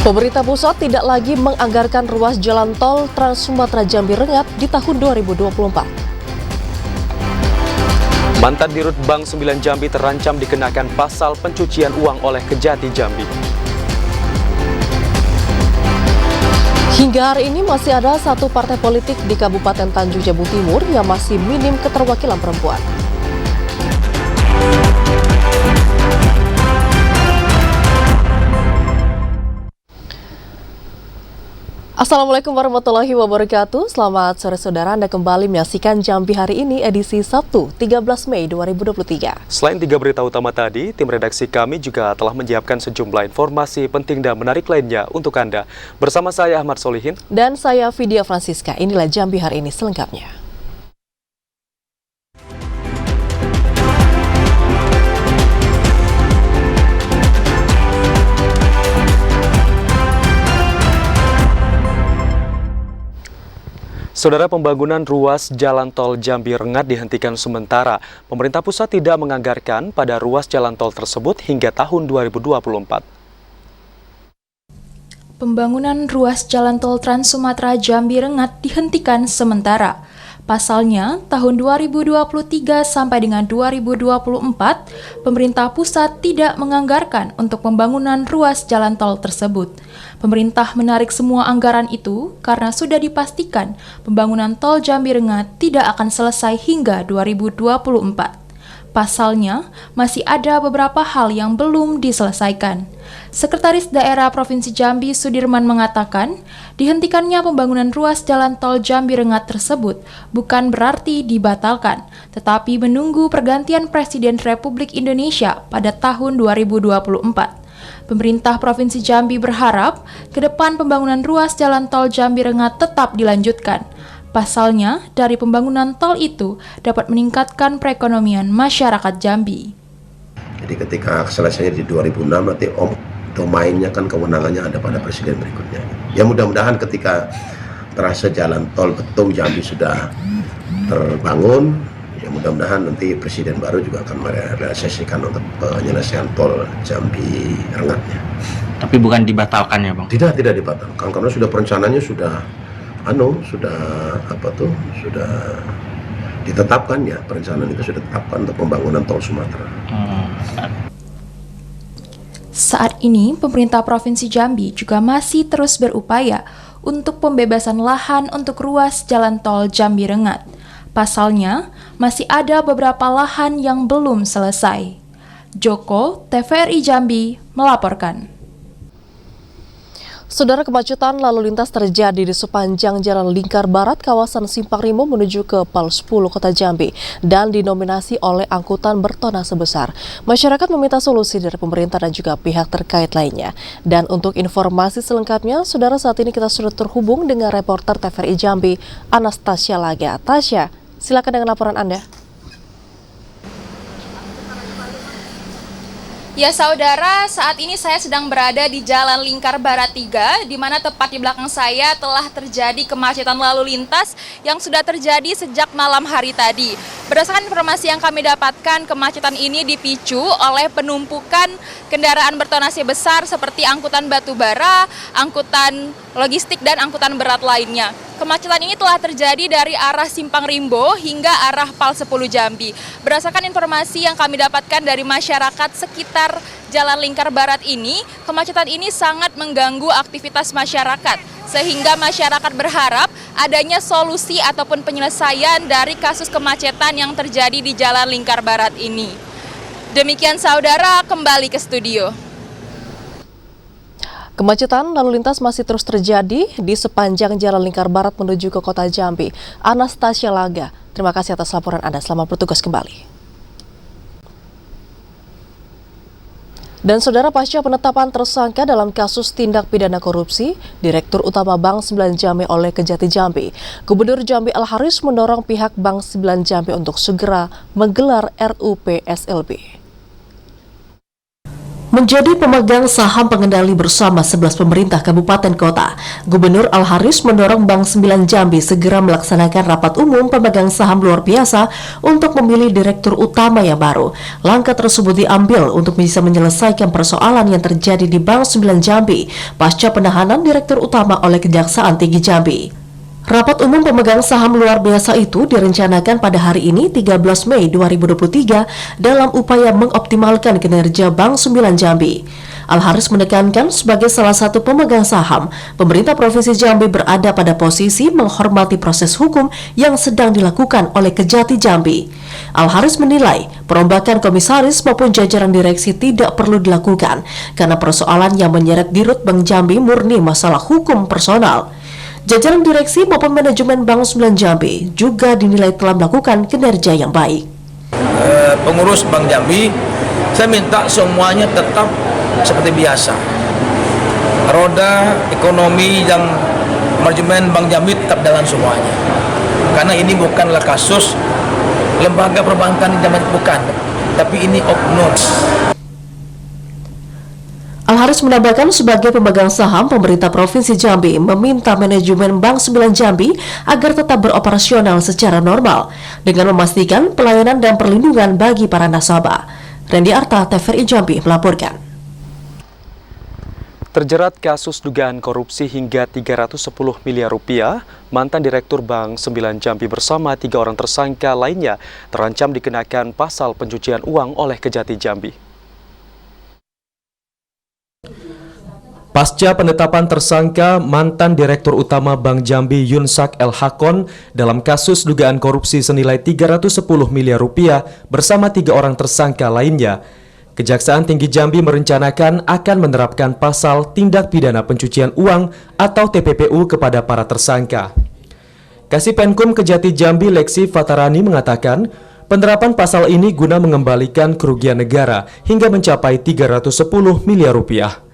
Pemerintah pusat tidak lagi menganggarkan ruas jalan tol Trans Sumatera Jambi Rengat di tahun 2024. Mantan Dirut Bank 9 Jambi terancam dikenakan pasal pencucian uang oleh Kejati Jambi. Hingga hari ini masih ada satu partai politik di Kabupaten Tanjung Jabung Timur yang masih minim keterwakilan perempuan. Assalamualaikum warahmatullahi wabarakatuh. Selamat sore saudara, Anda kembali menyaksikan Jambi hari ini edisi Sabtu 13 Mei 2023. Selain 3 berita utama tadi, tim redaksi kami juga telah menyiapkan sejumlah informasi penting dan menarik lainnya untuk Anda. Bersama saya Ahmad Solihin dan saya Vidya Francisca. Inilah Jambi hari ini selengkapnya. Saudara, pembangunan ruas jalan tol Jambi Rengat dihentikan sementara. Pemerintah pusat tidak menganggarkan pada ruas jalan tol tersebut hingga tahun 2024. Pembangunan ruas jalan tol Trans Sumatera Jambi Rengat dihentikan sementara. Pasalnya, tahun 2023 sampai dengan 2024, pemerintah pusat tidak menganggarkan untuk pembangunan ruas jalan tol tersebut. Pemerintah menarik semua anggaran itu karena sudah dipastikan pembangunan tol Jambi Rengat tidak akan selesai hingga 2024. Pasalnya, masih ada beberapa hal yang belum diselesaikan. Sekretaris Daerah Provinsi Jambi Sudirman mengatakan, dihentikannya pembangunan ruas jalan tol Jambi Rengat tersebut bukan berarti dibatalkan, tetapi menunggu pergantian Presiden Republik Indonesia pada tahun 2024. Pemerintah Provinsi Jambi berharap ke depan pembangunan ruas jalan tol Jambi Rengat tetap dilanjutkan. Pasalnya, dari pembangunan tol itu dapat meningkatkan perekonomian masyarakat Jambi. Jadi ketika selesainya di 2006 nanti domainnya kan kewenangannya ada pada presiden berikutnya. Ya mudah-mudahan ketika terasa jalan tol Betung Jambi sudah terbangun, ya mudah-mudahan nanti presiden baru juga akan merealisasikan untuk penyelesaian tol Jambi Rengatnya. Tapi bukan dibatalkan ya Bang? Tidak dibatalkan karena sudah perencanaannya sudah ditetapkan ya, perencanaan itu sudah ditetapkan untuk pembangunan tol Sumatera. Saat ini, pemerintah Provinsi Jambi juga masih terus berupaya untuk pembebasan lahan untuk ruas jalan tol Jambi Rengat. Pasalnya, masih ada beberapa lahan yang belum selesai. Joko, TVRI Jambi, melaporkan. Saudara, kemacetan lalu lintas terjadi di sepanjang Jalan Lingkar Barat kawasan Simpang Rimbo menuju ke Pal 10 Kota Jambi dan dinominasi oleh angkutan bertonnase besar. Masyarakat meminta solusi dari pemerintah dan juga pihak terkait lainnya. Dan untuk informasi selengkapnya, saudara, saat ini kita sudah terhubung dengan reporter TVRI Jambi, Anastasia Laga. Tasya, silakan dengan laporan Anda. Ya saudara, saat ini saya sedang berada di Jalan Lingkar Barat 3, di mana tepat di belakang saya telah terjadi kemacetan lalu lintas yang sudah terjadi sejak malam hari tadi. Berdasarkan informasi yang kami dapatkan, kemacetan ini dipicu oleh penumpukan kendaraan bertonnase besar seperti angkutan batu bara, angkutan logistik, dan angkutan berat lainnya. Kemacetan ini telah terjadi dari arah Simpang Rimbo hingga arah Pal 10 Jambi. Berdasarkan informasi yang kami dapatkan dari masyarakat sekitar Jalan Lingkar Barat ini, kemacetan ini sangat mengganggu aktivitas masyarakat. Sehingga masyarakat berharap adanya solusi ataupun penyelesaian dari kasus kemacetan yang terjadi di Jalan Lingkar Barat ini. Demikian saudara, kembali ke studio. Kemacetan lalu lintas masih terus terjadi di sepanjang Jalan Lingkar Barat menuju ke Kota Jambi. Anastasia Laga, terima kasih atas laporan Anda. Selamat bertugas kembali. Dan saudara, pasca penetapan tersangka dalam kasus tindak pidana korupsi, Direktur Utama Bank 9 Jambi oleh Kejati Jambi, Gubernur Jambi Al-Haris mendorong pihak Bank 9 Jambi untuk segera menggelar RUPSLB. Menjadi pemegang saham pengendali bersama 11 pemerintah kabupaten kota, Gubernur Al-Haris mendorong Bank 9 Jambi segera melaksanakan rapat umum pemegang saham luar biasa untuk memilih direktur utama yang baru. Langkah tersebut diambil untuk bisa menyelesaikan persoalan yang terjadi di Bank 9 Jambi pasca penahanan direktur utama oleh Kejaksaan Tinggi Jambi. Rapat umum pemegang saham luar biasa itu direncanakan pada hari ini 13 Mei 2023 dalam upaya mengoptimalkan kinerja Bank 9 Jambi. Al-Haris menekankan sebagai salah satu pemegang saham, pemerintah Provinsi Jambi berada pada posisi menghormati proses hukum yang sedang dilakukan oleh Kejati Jambi. Al-Haris menilai perombakan komisaris maupun jajaran direksi tidak perlu dilakukan karena persoalan yang menyeret Dirut Bank Jambi murni masalah hukum personal. Jajaran direksi maupun manajemen Bank 9 Jambi juga dinilai telah melakukan kinerja yang baik. Pengurus Bank Jambi, saya minta semuanya tetap seperti biasa. Roda ekonomi yang manajemen Bank Jambi tetap jalan semuanya. Karena ini bukanlah kasus lembaga perbankan di Jambi, bukan, tapi ini oknum. Al-Haris menambahkan sebagai pemegang saham, pemerintah Provinsi Jambi meminta manajemen Bank 9 Jambi agar tetap beroperasional secara normal dengan memastikan pelayanan dan perlindungan bagi para nasabah. Randy Arta, TVRI Jambi melaporkan. Terjerat kasus dugaan korupsi hingga 310 miliar rupiah, mantan Direktur Bank 9 Jambi bersama 3 orang tersangka lainnya terancam dikenakan pasal pencucian uang oleh Kejati Jambi. Pasca penetapan tersangka mantan Direktur Utama Bank Jambi Yunsak El Hakon dalam kasus dugaan korupsi senilai 310 miliar rupiah bersama 3 orang tersangka lainnya, Kejaksaan Tinggi Jambi merencanakan akan menerapkan pasal tindak pidana pencucian uang atau TPPU kepada para tersangka. Kasipenkum Kejati Jambi Leksi Fatarani mengatakan, penerapan pasal ini guna mengembalikan kerugian negara hingga mencapai 310 miliar rupiah.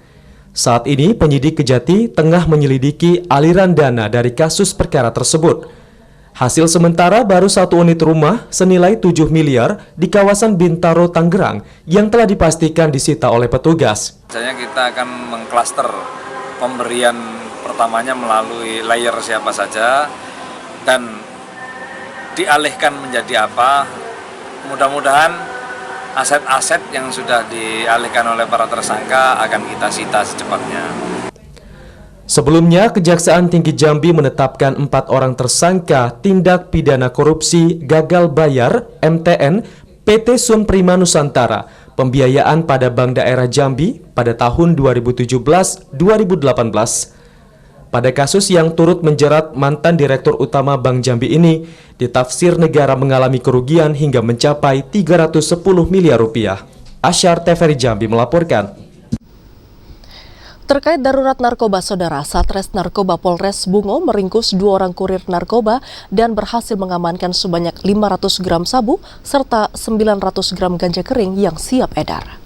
Saat ini penyidik Kejati tengah menyelidiki aliran dana dari kasus perkara tersebut. Hasil sementara baru 1 unit rumah senilai 7 miliar di kawasan Bintaro, Tangerang yang telah dipastikan disita oleh petugas. Biasanya kita akan mengklaster pemberian pertamanya melalui layer siapa saja dan dialihkan menjadi apa. Mudah-mudahan aset-aset yang sudah dialihkan oleh para tersangka akan kita sita secepatnya. Sebelumnya, Kejaksaan Tinggi Jambi menetapkan 4 orang tersangka tindak pidana korupsi gagal bayar MTN PT Sun Prima Nusantara pembiayaan pada Bank Daerah Jambi pada tahun 2017-2018. Pada kasus yang turut menjerat mantan Direktur Utama Bank Jambi ini, ditafsir negara mengalami kerugian hingga mencapai 310 miliar rupiah. Asyar TVRI Jambi melaporkan. Terkait darurat narkoba, Saudara, Satres Narkoba Polres Bungo meringkus 2 orang kurir narkoba dan berhasil mengamankan sebanyak 500 gram sabu serta 900 gram ganja kering yang siap edar.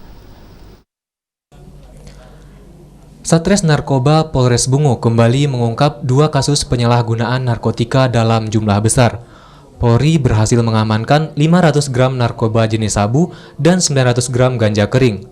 Satres Narkoba Polres Bungo kembali mengungkap 2 kasus penyalahgunaan narkotika dalam jumlah besar. Polri berhasil mengamankan 500 gram narkoba jenis sabu dan 900 gram ganja kering.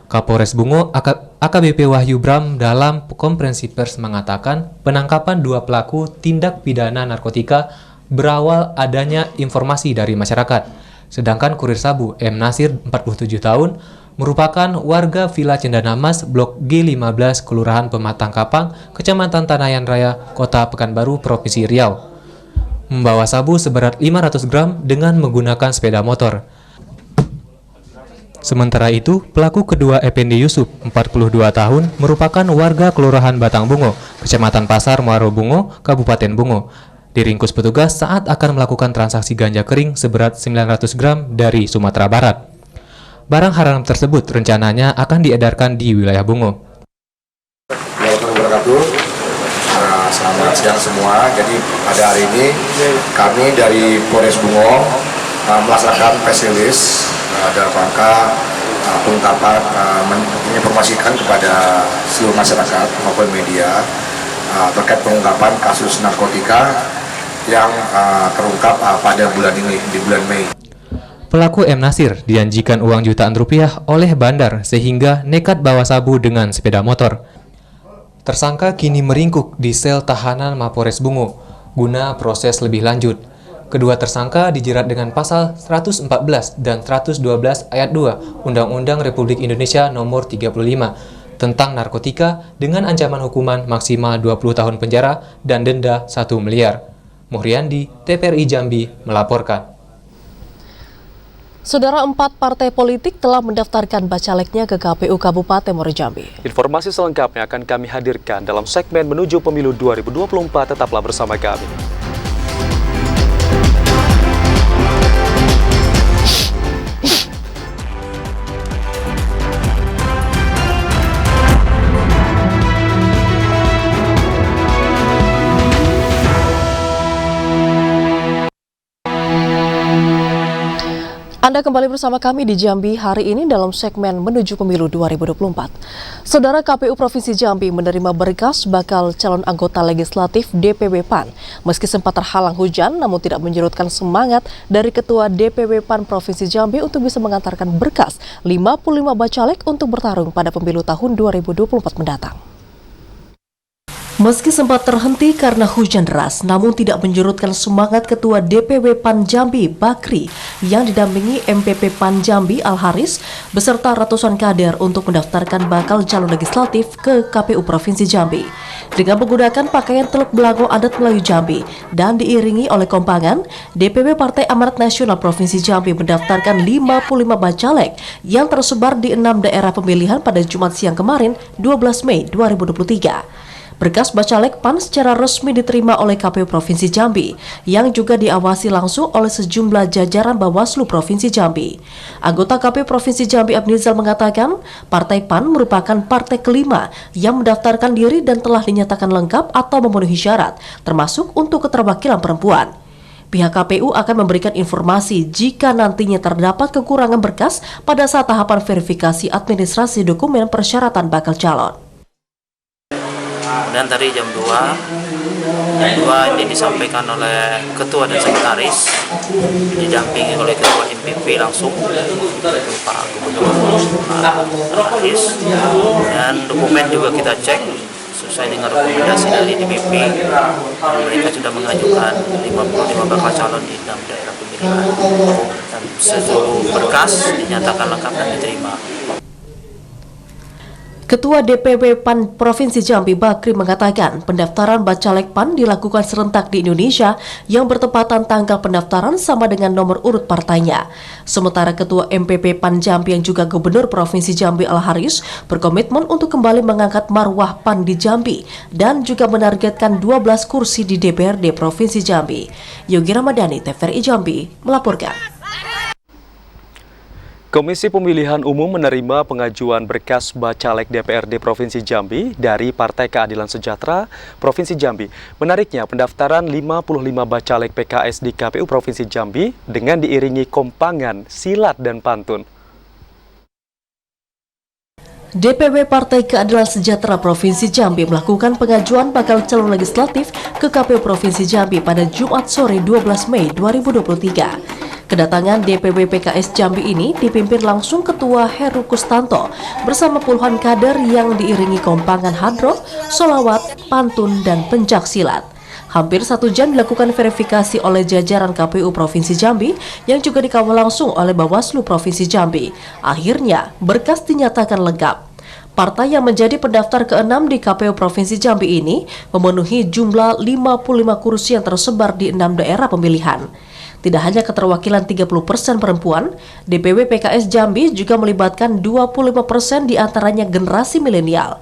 Kapolres Bungo AKBP Wahyu Bram dalam konferensi pers mengatakan penangkapan 2 pelaku tindak pidana narkotika berawal adanya informasi dari masyarakat. Sedangkan kurir sabu M. Nasir, 47 tahun, merupakan warga Villa Cendana Mas, Blok G15, Kelurahan Pematang Kapang, Kecamatan Tanayan Raya, Kota Pekanbaru, Provinsi Riau. Membawa sabu seberat 500 gram dengan menggunakan sepeda motor. Sementara itu, pelaku kedua Effendi Yusuf, 42 tahun, merupakan warga Kelurahan Batang Bungo, Kecamatan Pasar Muaro Bungo, Kabupaten Bungo. Diringkus petugas saat akan melakukan transaksi ganja kering seberat 900 gram dari Sumatera Barat. Barang haram tersebut rencananya akan diedarkan di wilayah Bungo. Selamat siang semua. Jadi pada hari ini kami dari Polres Bungo melaksanakan press release dalam rangka pengungkapan menginformasikan kepada seluruh masyarakat maupun media terkait pengungkapan kasus narkotika yang terungkap pada bulan ini, di bulan Mei. Pelaku M. Nasir dijanjikan uang jutaan rupiah oleh bandar sehingga nekat bawa sabu dengan sepeda motor. Tersangka kini meringkuk di sel tahanan Mapores Bungo guna proses lebih lanjut. Kedua tersangka dijerat dengan pasal 114 dan 112 ayat 2 Undang-Undang Republik Indonesia Nomor 35 tentang narkotika dengan ancaman hukuman maksimal 20 tahun penjara dan denda 1 miliar. Muhriandi, TVRI Jambi, melaporkan. Saudara, 4 partai politik telah mendaftarkan bacaleknya ke KPU Kabupaten Muaro Jambi. Informasi selengkapnya akan kami hadirkan dalam segmen Menuju Pemilu 2024. Tetaplah bersama kami. Anda kembali bersama kami di Jambi hari ini dalam segmen Menuju Pemilu 2024. Saudara, KPU Provinsi Jambi menerima berkas bakal calon anggota legislatif DPW PAN. Meski sempat terhalang hujan, namun tidak menyurutkan semangat dari Ketua DPW PAN Provinsi Jambi untuk bisa mengantarkan berkas 55 bacalek untuk bertarung pada pemilu tahun 2024 mendatang. Meski sempat terhenti karena hujan deras, namun tidak menyurutkan semangat Ketua DPW PAN Jambi, Bakri, yang didampingi MPP PAN Jambi, Al-Haris, beserta ratusan kader untuk mendaftarkan bakal calon legislatif ke KPU Provinsi Jambi. Dengan menggunakan pakaian teluk belago adat Melayu Jambi dan diiringi oleh kompangan, DPW Partai Amanat Nasional Provinsi Jambi mendaftarkan 55 bacalek yang tersebar di 6 daerah pemilihan pada Jumat siang kemarin, 12 Mei 2023. Berkas bacalek PAN secara resmi diterima oleh KPU Provinsi Jambi, yang juga diawasi langsung oleh sejumlah jajaran Bawaslu Provinsi Jambi. Anggota KPU Provinsi Jambi Abnizal mengatakan, Partai PAN merupakan partai kelima yang mendaftarkan diri dan telah dinyatakan lengkap atau memenuhi syarat, termasuk untuk keterwakilan perempuan. Pihak KPU akan memberikan informasi jika nantinya terdapat kekurangan berkas pada saat tahapan verifikasi administrasi dokumen persyaratan bakal calon. Dan tadi jam 2 ini disampaikan oleh Ketua dan Sekretaris, didampingi oleh Ketua MPP langsung, Pak Gubernur Al-Haris, dan dokumen juga kita cek sesuai dengan rekomendasi dari DPP. Mereka sudah mengajukan 55 bakal calon di 6 daerah pemilihan, dan seluruh berkas dinyatakan lengkap dan diterima. Ketua DPW PAN Provinsi Jambi Bakri mengatakan pendaftaran bacalek PAN dilakukan serentak di Indonesia yang bertepatan tanggal pendaftaran sama dengan nomor urut partainya. Sementara Ketua MPP PAN Jambi yang juga Gubernur Provinsi Jambi Al-Haris berkomitmen untuk kembali mengangkat marwah PAN di Jambi dan juga menargetkan 12 kursi di DPRD Provinsi Jambi. Yogi Ramadhani, TVRI Jambi, melaporkan. Komisi Pemilihan Umum menerima pengajuan berkas bacalek DPRD Provinsi Jambi dari Partai Keadilan Sejahtera Provinsi Jambi. Menariknya, pendaftaran 55 bacalek PKS di KPU Provinsi Jambi dengan diiringi kompangan, silat, dan pantun. DPW Partai Keadilan Sejahtera Provinsi Jambi melakukan pengajuan bakal calon legislatif ke KPU Provinsi Jambi pada Jumat sore 12 Mei 2023. Kedatangan DPW PKS Jambi ini dipimpin langsung Ketua Heru Kustanto bersama puluhan kader yang diiringi kompangan hadroh, solawat, pantun, dan pencak silat. Hampir 1 jam dilakukan verifikasi oleh jajaran KPU Provinsi Jambi yang juga dikawal langsung oleh Bawaslu Provinsi Jambi. Akhirnya, berkas dinyatakan lengkap. Partai yang menjadi pendaftar ke-6 di KPU Provinsi Jambi ini memenuhi jumlah 55 kursi yang tersebar di 6 daerah pemilihan. Tidak hanya keterwakilan 30% perempuan, DPW PKS Jambi juga melibatkan 25% diantaranya generasi milenial.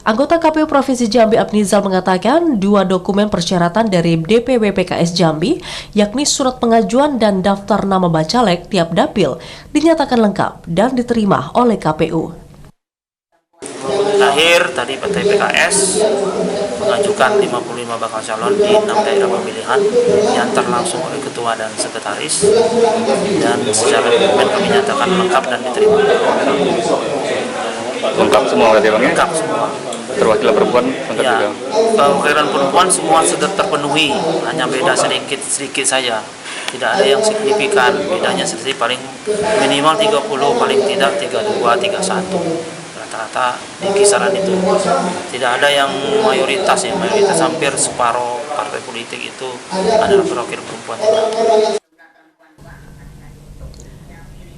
Anggota KPU Provinsi Jambi Abnizal mengatakan 2 dokumen persyaratan dari DPW PKS Jambi, yakni surat pengajuan dan daftar nama bacalek tiap dapil, dinyatakan lengkap dan diterima oleh KPU. Terakhir tadi Partai PKS mengajukan 55 bakal calon di 6 daerah pemilihan, diantar langsung oleh Ketua dan Sekretaris, dan secara dokumen kami nyatakan lengkap dan diterima. Lengkap semua berarti Bang? Lengkap semua. Perwakilan perempuan lengkap ya, juga? Perwakilan perempuan semua sudah terpenuhi, hanya beda sedikit saja. tidak ada yang signifikan, bedanya selisih paling minimal 30, paling tidak 32, 31. Rata-rata di kisaran itu. Tidak ada yang mayoritas ya, mayoritas hampir separuh partai politik itu adalah perwakilan perempuan.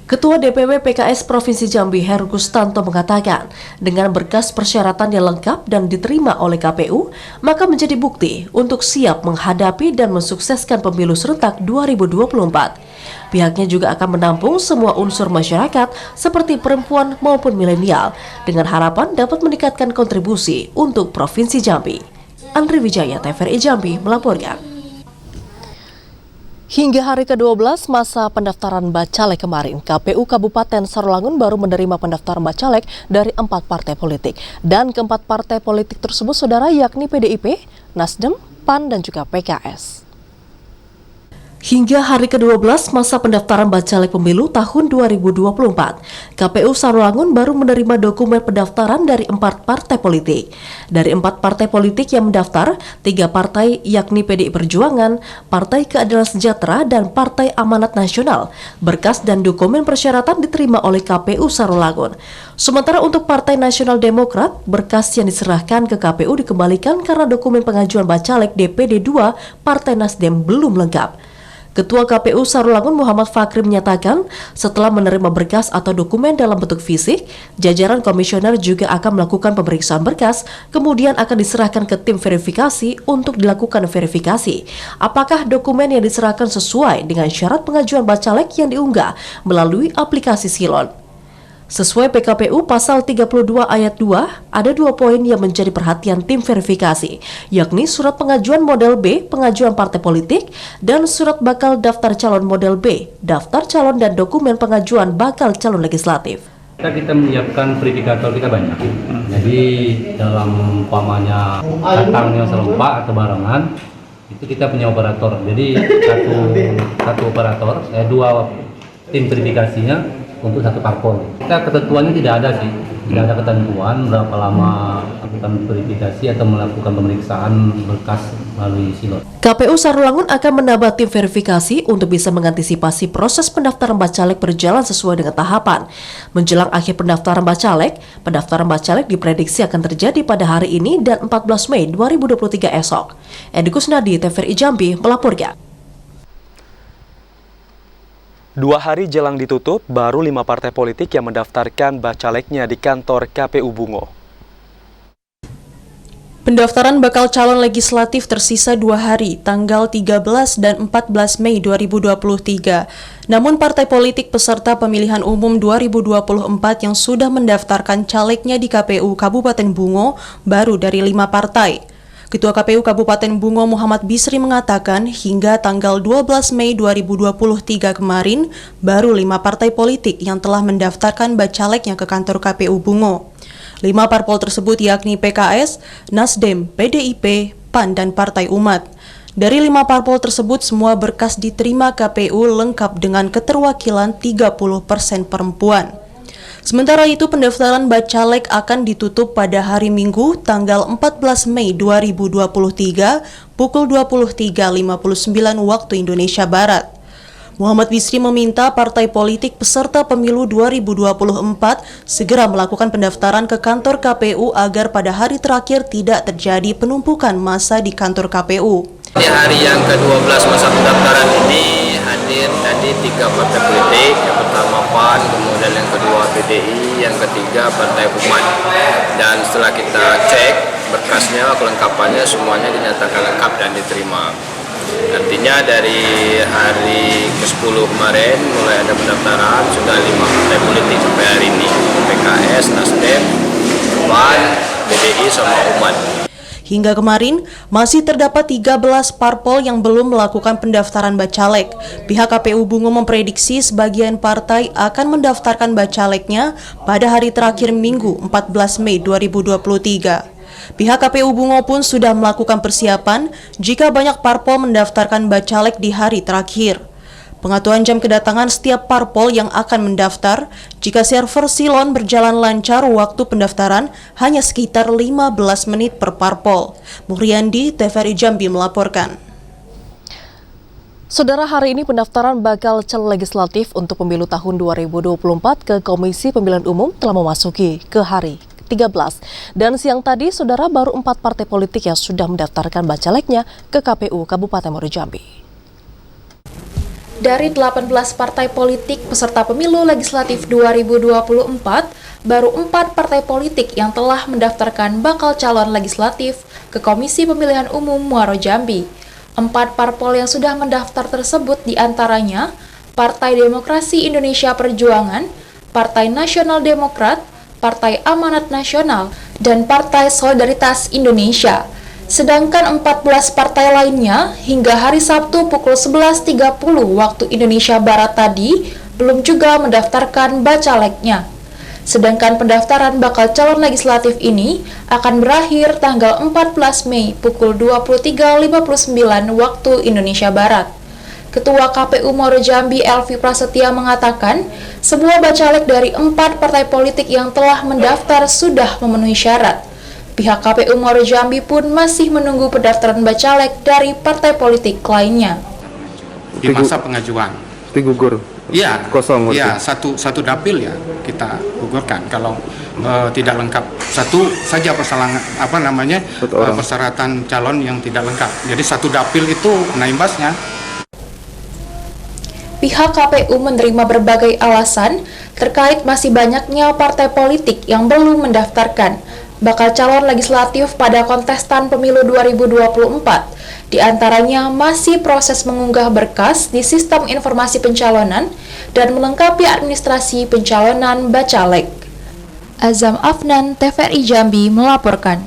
Ketua DPW PKS Provinsi Jambi Heru Gustanto mengatakan, dengan berkas persyaratan yang lengkap dan diterima oleh KPU, maka menjadi bukti untuk siap menghadapi dan mensukseskan pemilu serentak 2024. Pihaknya juga akan menampung semua unsur masyarakat seperti perempuan maupun milenial dengan harapan dapat meningkatkan kontribusi untuk Provinsi Jambi. Andri Wijaya, TVRI Jambi melaporkan. Hingga hari ke-12 masa pendaftaran Bacalek kemarin, KPU Kabupaten Sarolangun baru menerima pendaftaran Bacalek dari 4 partai politik. Dan keempat partai politik tersebut saudara yakni PDIP, Nasdem, PAN, dan juga PKS. Hingga hari ke-12 masa pendaftaran Bacalek Pemilu tahun 2024, KPU Sarolangun baru menerima dokumen pendaftaran dari 4 partai politik. Dari 4 partai politik yang mendaftar, 3 partai yakni PDI Perjuangan, Partai Keadilan Sejahtera, dan Partai Amanat Nasional. Berkas dan dokumen persyaratan diterima oleh KPU Sarolangun. Sementara untuk Partai Nasional Demokrat, berkas yang diserahkan ke KPU dikembalikan karena dokumen pengajuan Bacalek DPD 2 Partai Nasdem belum lengkap. Ketua KPU Sarolangun Muhammad Fakri menyatakan, setelah menerima berkas atau dokumen dalam bentuk fisik, jajaran komisioner juga akan melakukan pemeriksaan berkas, kemudian akan diserahkan ke tim verifikasi untuk dilakukan verifikasi. Apakah dokumen yang diserahkan sesuai dengan syarat pengajuan Bacalek yang diunggah melalui aplikasi Silon? Sesuai PKPU Pasal 32 Ayat 2, ada 2 poin yang menjadi perhatian tim verifikasi, yakni surat pengajuan model B, pengajuan partai politik, dan surat bakal daftar calon model B, daftar calon dan dokumen pengajuan bakal calon legislatif. Kita menyiapkan verifikator kita banyak. Jadi dalam umpamanya datangnya serempak atau barengan, itu kita punya operator. Jadi satu operator, 2 tim verifikasinya untuk satu parpol. Kita ketentuannya tidak ada sih, tidak ada ketentuan berapa lama melakukan verifikasi atau melakukan pemeriksaan berkas melalui silon. KPU Sarolangun akan menambah tim verifikasi untuk bisa mengantisipasi proses pendaftaran Bacalek berjalan sesuai dengan tahapan. Menjelang akhir pendaftaran Bacalek diprediksi akan terjadi pada hari ini dan 14 Mei 2023 esok. Edi Kusnadi, TVRI Jambi melaporkan. 2 hari jelang ditutup, baru 5 partai politik yang mendaftarkan Bacaleknya di kantor KPU Bungo. Pendaftaran bakal calon legislatif tersisa 2 hari, tanggal 13 dan 14 Mei 2023. Namun partai politik peserta pemilihan umum 2024 yang sudah mendaftarkan calegnya di KPU Kabupaten Bungo baru dari 5 partai. Ketua KPU Kabupaten Bungo Muhammad Bisri mengatakan hingga tanggal 12 Mei 2023 kemarin, baru 5 partai politik yang telah mendaftarkan bacaleknya ke kantor KPU Bungo. 5 parpol tersebut yakni PKS, Nasdem, PDIP, PAN, dan Partai Umat. Dari 5 parpol tersebut, semua berkas diterima KPU lengkap dengan keterwakilan 30% perempuan. Sementara itu, pendaftaran bacalek akan ditutup pada hari Minggu, tanggal 14 Mei 2023, pukul 23.59 waktu Indonesia Barat. Muhammad Bisri meminta partai politik peserta pemilu 2024 segera melakukan pendaftaran ke kantor KPU agar pada hari terakhir tidak terjadi penumpukan massa di kantor KPU. Di hari yang ke-12 masa pendaftaran ini hadir tadi 3 partai politik, yang pertama PAN, kemudian yang kedua PDI, yang ketiga Partai Umat. Dan setelah kita cek berkasnya, kelengkapannya semuanya dinyatakan lengkap dan diterima. Artinya dari hari ke-10 kemarin mulai ada pendaftaran, sudah 5 partai politik sampai hari ini, PKS, Nasdem, PAN, PDI, sama Umat. Hingga kemarin, masih terdapat 13 parpol yang belum melakukan pendaftaran bacalek. Pihak KPU Bungo memprediksi sebagian partai akan mendaftarkan bacaleknya pada hari terakhir Minggu 14 Mei 2023. Pihak KPU Bungo pun sudah melakukan persiapan jika banyak parpol mendaftarkan bacalek di hari terakhir. Pengaturan jam kedatangan setiap parpol yang akan mendaftar, jika server Silon berjalan lancar, waktu pendaftaran hanya sekitar 15 menit per parpol. Muhriandi, TVRI Jambi melaporkan. Saudara, hari ini pendaftaran bakal calon legislatif untuk pemilu tahun 2024 ke Komisi Pemilihan Umum telah memasuki ke hari 13. Dan siang tadi, saudara, baru 4 partai politik yang sudah mendaftarkan bacaleknya ke KPU Kabupaten Muaro Jambi. Dari 18 partai politik peserta pemilu legislatif 2024, baru 4 partai politik yang telah mendaftarkan bakal calon legislatif ke Komisi Pemilihan Umum Muaro Jambi. 4 parpol yang sudah mendaftar tersebut diantaranya Partai Demokrasi Indonesia Perjuangan, Partai Nasional Demokrat, Partai Amanat Nasional, dan Partai Solidaritas Indonesia. Sedangkan 14 partai lainnya hingga hari Sabtu pukul 11.30 waktu Indonesia Barat tadi belum juga mendaftarkan bacaleknya. Sedangkan pendaftaran bakal calon legislatif ini akan berakhir tanggal 14 Mei pukul 23.59 waktu Indonesia Barat. Ketua KPU Muaro Jambi Elvi Prasetya mengatakan, semua bacalek dari 4 partai politik yang telah mendaftar sudah memenuhi syarat. Pihak KPU Muaro Jambi pun masih menunggu pendaftaran bacalek dari partai politik lainnya. Di masa pengajuan. Digugur. Iya, kosong. Iya, satu dapil ya kita gugurkan. Kalau tidak lengkap satu saja persyaratan calon yang tidak lengkap. Jadi satu dapil itu kena imbasnya. Pihak KPU menerima berbagai alasan terkait masih banyaknya partai politik yang belum mendaftarkan bakal calon legislatif pada kontestan pemilu 2024. Di antaranya masih proses mengunggah berkas di sistem informasi pencalonan dan melengkapi administrasi pencalonan bacalek. Azam Afnan, TVRI Jambi melaporkan.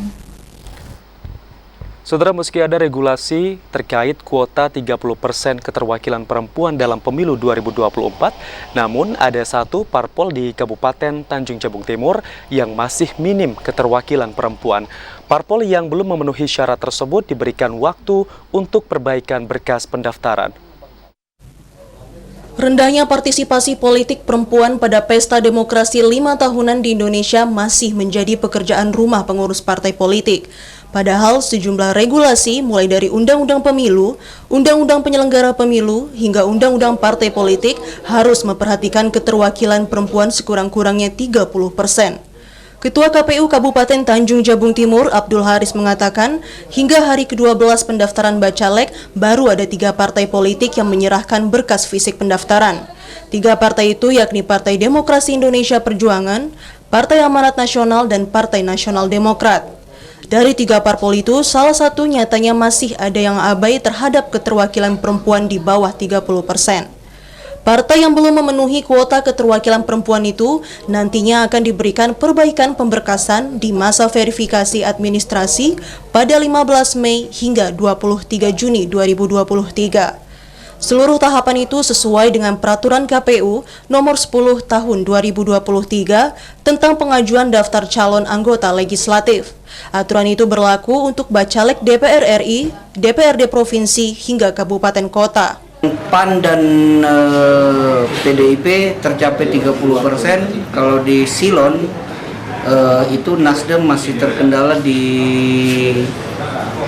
Saudara, meski ada regulasi terkait kuota 30% keterwakilan perempuan dalam pemilu 2024, namun ada satu parpol di Kabupaten Tanjung Jabung Timur yang masih minim keterwakilan perempuan. Parpol yang belum memenuhi syarat tersebut diberikan waktu untuk perbaikan berkas pendaftaran. Rendahnya partisipasi politik perempuan pada pesta demokrasi 5 tahunan di Indonesia masih menjadi pekerjaan rumah pengurus partai politik. Padahal sejumlah regulasi mulai dari Undang-Undang Pemilu, Undang-Undang Penyelenggara Pemilu, hingga Undang-Undang Partai Politik harus memperhatikan keterwakilan perempuan sekurang-kurangnya 30%. Ketua KPU Kabupaten Tanjung Jabung Timur, Abdul Haris mengatakan, hingga hari ke-12 pendaftaran bacalek, baru ada 3 partai politik yang menyerahkan berkas fisik pendaftaran. 3 partai itu yakni Partai Demokrasi Indonesia Perjuangan, Partai Amanat Nasional, dan Partai Nasional Demokrat. Dari 3 parpol itu, salah satu nyatanya masih ada yang abai terhadap keterwakilan perempuan di bawah 30%. Partai yang belum memenuhi kuota keterwakilan perempuan itu nantinya akan diberikan perbaikan pemberkasan di masa verifikasi administrasi pada 15 Mei hingga 23 Juni 2023. Seluruh tahapan itu sesuai dengan Peraturan KPU Nomor 10 Tahun 2023 tentang pengajuan daftar calon anggota legislatif. Aturan itu berlaku untuk bacalek DPR RI, DPRD Provinsi, hingga Kabupaten Kota. PAN dan PDIP tercapai 30%, kalau di Silon itu Nasdem masih terkendala di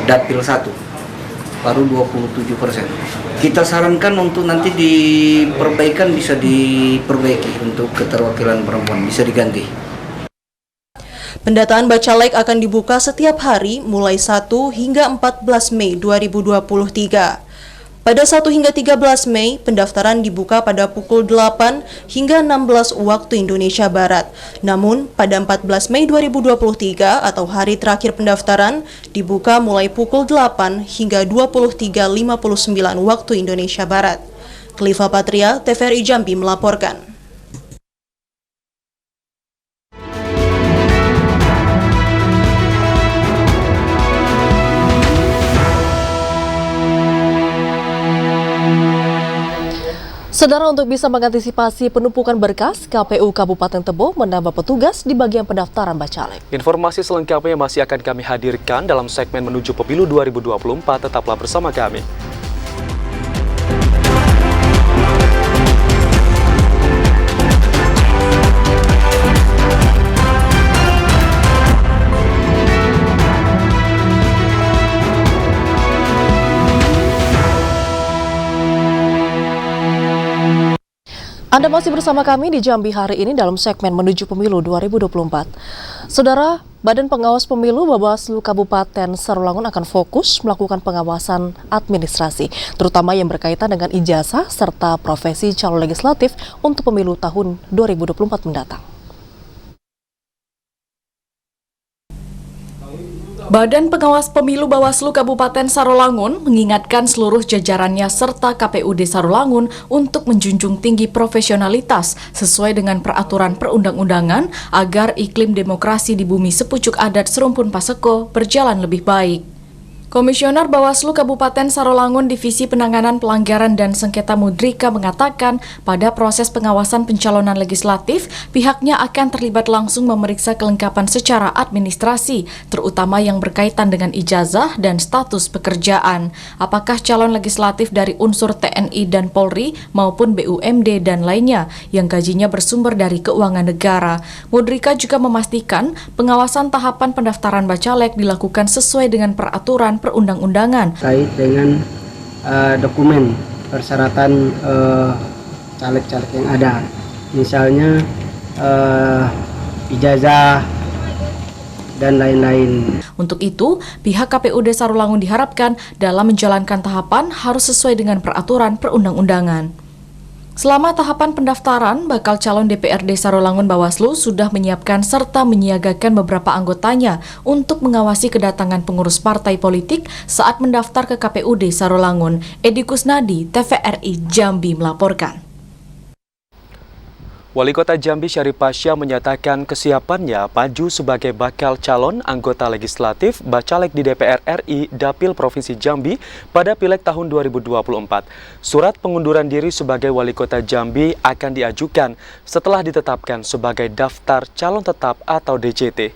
Dapil 1, baru 27%. Kita sarankan untuk nanti diperbaikan, bisa diperbaiki untuk keterwakilan perempuan, bisa diganti. Pendataan bacalek akan dibuka setiap hari mulai 1 hingga 14 Mei 2023. Pada 1 hingga 13 Mei, pendaftaran dibuka pada pukul 8 hingga 16 waktu Indonesia Barat. Namun, pada 14 Mei 2023 atau hari terakhir pendaftaran, dibuka mulai pukul 8 hingga 23.59 waktu Indonesia Barat. Khalifa Patria, TVRI Jambi melaporkan. Saudara, untuk bisa mengantisipasi penumpukan berkas, KPU Kabupaten Tebo menambah petugas di bagian pendaftaran bacalek. Informasi selengkapnya masih akan kami hadirkan dalam segmen menuju pemilu 2024. Tetaplah bersama kami. Anda masih bersama kami di Jambi hari ini dalam segmen Menuju Pemilu 2024. Saudara, Badan Pengawas Pemilu Bawaslu Kabupaten Sarolangun akan fokus melakukan pengawasan administrasi, terutama yang berkaitan dengan ijazah serta profesi calon legislatif untuk pemilu tahun 2024 mendatang. Badan Pengawas Pemilu Bawaslu Kabupaten Sarolangun mengingatkan seluruh jajarannya serta KPUD Sarolangun untuk menjunjung tinggi profesionalitas sesuai dengan peraturan perundang-undangan agar iklim demokrasi di bumi sepucuk adat Serumpun Paseko berjalan lebih baik. Komisioner Bawaslu Kabupaten Sarolangun Divisi Penanganan Pelanggaran dan Sengketa Mudrika mengatakan pada proses pengawasan pencalonan legislatif, pihaknya akan terlibat langsung memeriksa kelengkapan secara administrasi, terutama yang berkaitan dengan ijazah dan status pekerjaan. Apakah calon legislatif dari unsur TNI dan Polri maupun BUMD dan lainnya yang gajinya bersumber dari keuangan negara. Mudrika juga memastikan pengawasan tahapan pendaftaran bacalek dilakukan sesuai dengan peraturan perundang-undangan terkait dengan dokumen persyaratan caleg-caleg yang ada, misalnya ijazah dan lain-lain. Untuk itu, pihak KPUD Sarolangun diharapkan dalam menjalankan tahapan harus sesuai dengan peraturan perundang-undangan. Selama tahapan pendaftaran, bakal calon DPRD Sarolangun Bawaslu sudah menyiapkan serta menyiagakan beberapa anggotanya untuk mengawasi kedatangan pengurus partai politik saat mendaftar ke KPUD Sarolangun. Edi Kusnadi, TVRI Jambi melaporkan. Wali Kota Jambi Syarif Pasha menyatakan kesiapannya maju sebagai bakal calon anggota legislatif Bacalek di DPR RI Dapil Provinsi Jambi pada Pileg tahun 2024. Surat pengunduran diri sebagai Wali Kota Jambi akan diajukan setelah ditetapkan sebagai daftar calon tetap atau DCT.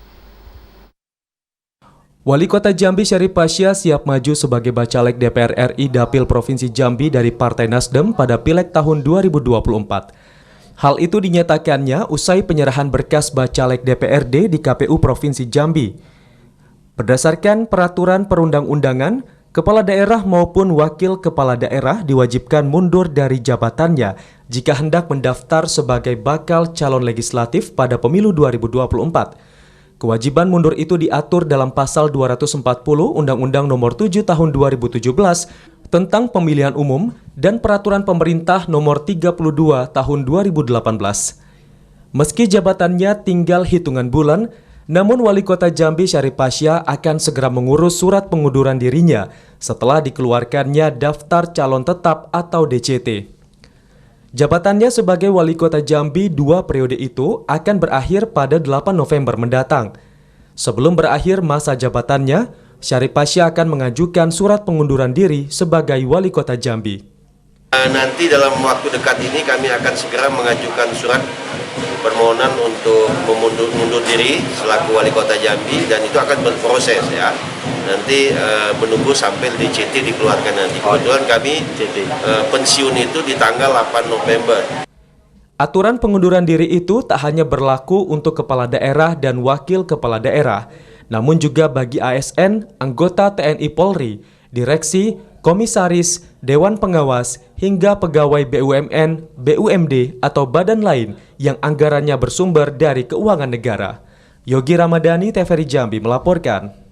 Wali Kota Jambi Syarif Pasha siap maju sebagai Bacalek DPR RI Dapil Provinsi Jambi dari Partai Nasdem pada Pileg tahun 2024. Hal itu dinyatakannya usai penyerahan berkas bacalek DPRD di KPU Provinsi Jambi. Berdasarkan peraturan perundang-undangan, kepala daerah maupun wakil kepala daerah diwajibkan mundur dari jabatannya jika hendak mendaftar sebagai bakal calon legislatif pada pemilu 2024. Kewajiban mundur itu diatur dalam pasal 240 Undang-Undang Nomor 7 Tahun 2017 tentang pemilihan umum dan peraturan pemerintah nomor 32 tahun 2018. Meski jabatannya tinggal hitungan bulan, namun Wali Kota Jambi Syarif Pasha akan segera mengurus surat pengunduran dirinya setelah dikeluarkannya daftar calon tetap atau DCT. Jabatannya sebagai Wali Kota Jambi 2 periode itu akan berakhir pada 8 November mendatang. Sebelum berakhir masa jabatannya, Syarif Pasha akan mengajukan surat pengunduran diri sebagai Wali Kota Jambi. Nanti dalam waktu dekat ini kami akan segera mengajukan surat permohonan untuk mundur diri selaku Wali Kota Jambi dan itu akan berproses ya. Nanti menunggu sampai DCT dikeluarkan nanti. Kebetulan kami pensiun itu di tanggal 8 November. Aturan pengunduran diri itu tak hanya berlaku untuk kepala daerah dan wakil kepala daerah, namun juga bagi ASN, anggota TNI Polri, direksi, komisaris, dewan pengawas, hingga pegawai BUMN, BUMD, atau badan lain yang anggarannya bersumber dari keuangan negara. Yogi Ramadhani, TVRI Jambi melaporkan.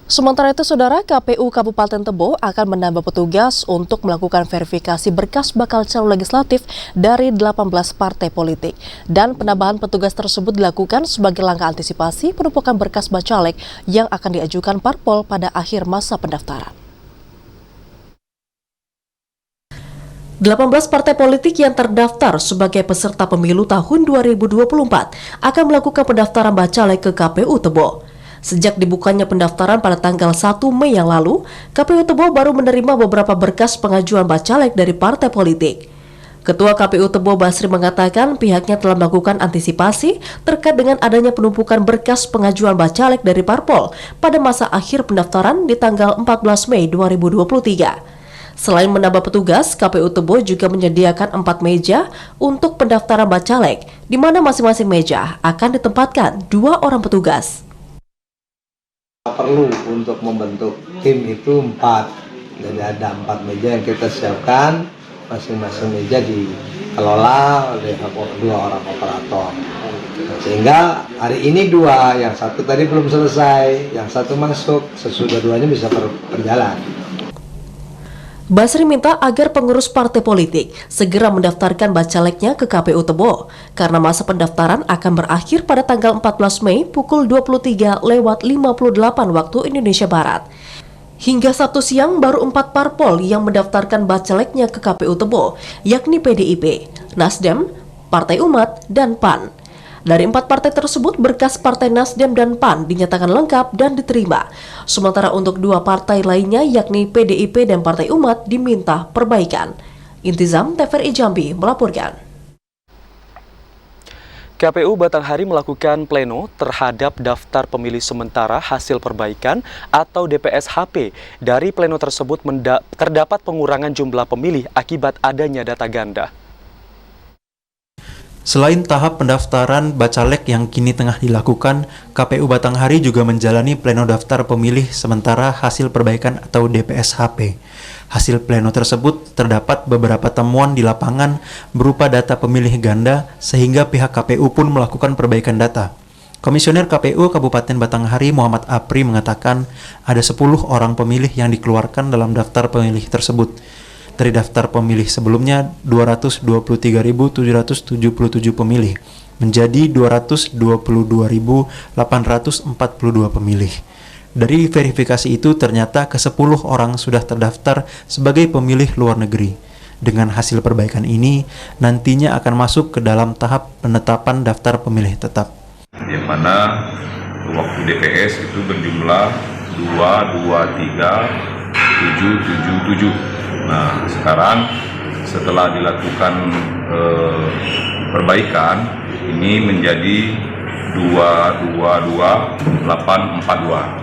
Sementara itu, Saudara, KPU Kabupaten Tebo akan menambah petugas untuk melakukan verifikasi berkas bakal calon legislatif dari 18 partai politik. Dan penambahan petugas tersebut dilakukan sebagai langkah antisipasi penumpukan berkas bacalek yang akan diajukan parpol pada akhir masa pendaftaran. 18 partai politik yang terdaftar sebagai peserta pemilu tahun 2024 akan melakukan pendaftaran bacalek ke KPU Tebo. Sejak dibukanya pendaftaran pada tanggal 1 Mei yang lalu, KPU Tebo baru menerima beberapa berkas pengajuan bacalek dari partai politik. Ketua KPU Tebo Basri mengatakan pihaknya telah melakukan antisipasi terkait dengan adanya penumpukan berkas pengajuan bacalek dari parpol pada masa akhir pendaftaran di tanggal 14 Mei 2023. Selain menambah petugas, KPU Tebo juga menyediakan 4 meja untuk pendaftaran bacalek, di mana masing-masing meja akan ditempatkan 2 orang petugas. Perlu untuk membentuk tim itu 4, jadi ada 4 meja yang kita siapkan, masing-masing meja dikelola oleh dua orang operator. Sehingga hari ini dua, yang satu tadi belum selesai, yang satu masuk, sesudah duanya bisa berjalan. Basri minta agar pengurus partai politik segera mendaftarkan bacaleknya ke KPU Tebo karena masa pendaftaran akan berakhir pada tanggal 14 Mei pukul 23:58 waktu Indonesia Barat. Hingga Sabtu siang baru 4 parpol yang mendaftarkan bacaleknya ke KPU Tebo, yakni PDIP, Nasdem, Partai Umat, dan PAN. Dari 4 partai tersebut, berkas Partai Nasdem dan PAN dinyatakan lengkap dan diterima. Sementara untuk 2 partai lainnya, yakni PDIP dan Partai Umat, diminta perbaikan. Intizam TVRI Jambi melaporkan. KPU Batanghari melakukan pleno terhadap daftar pemilih sementara hasil perbaikan atau DPSHP. Dari pleno tersebut terdapat pengurangan jumlah pemilih akibat adanya data ganda. Selain tahap pendaftaran bacalek yang kini tengah dilakukan, KPU Batanghari juga menjalani pleno daftar pemilih sementara hasil perbaikan atau DPSHP. Hasil pleno tersebut terdapat beberapa temuan di lapangan berupa data pemilih ganda sehingga pihak KPU pun melakukan perbaikan data. Komisioner KPU Kabupaten Batanghari Muhammad Apri mengatakan ada 10 orang pemilih yang dikeluarkan dalam daftar pemilih tersebut. Dari daftar pemilih sebelumnya 223.777 pemilih menjadi 222.842 pemilih. Dari verifikasi itu ternyata ke-10 orang sudah terdaftar sebagai pemilih luar negeri. Dengan hasil perbaikan ini nantinya akan masuk ke dalam tahap penetapan daftar pemilih tetap. Yang mana waktu DPS itu berjumlah 223.777. Nah, sekarang setelah dilakukan perbaikan ini menjadi 222.842.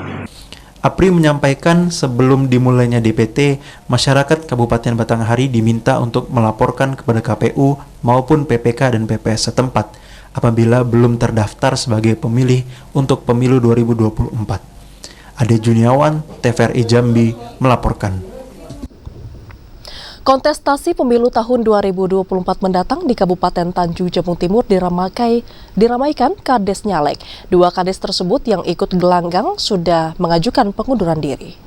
Apri menyampaikan sebelum dimulainya DPT, masyarakat Kabupaten Batanghari diminta untuk melaporkan kepada KPU maupun PPK dan PPS setempat apabila belum terdaftar sebagai pemilih untuk pemilu 2024. Ade Juniawan, TVRI Jambi melaporkan. Kontestasi pemilu tahun 2024 mendatang di Kabupaten Tanjung Jabung Timur diramaikan Kades Nyalek. 2 kades tersebut yang ikut gelanggang sudah mengajukan pengunduran diri.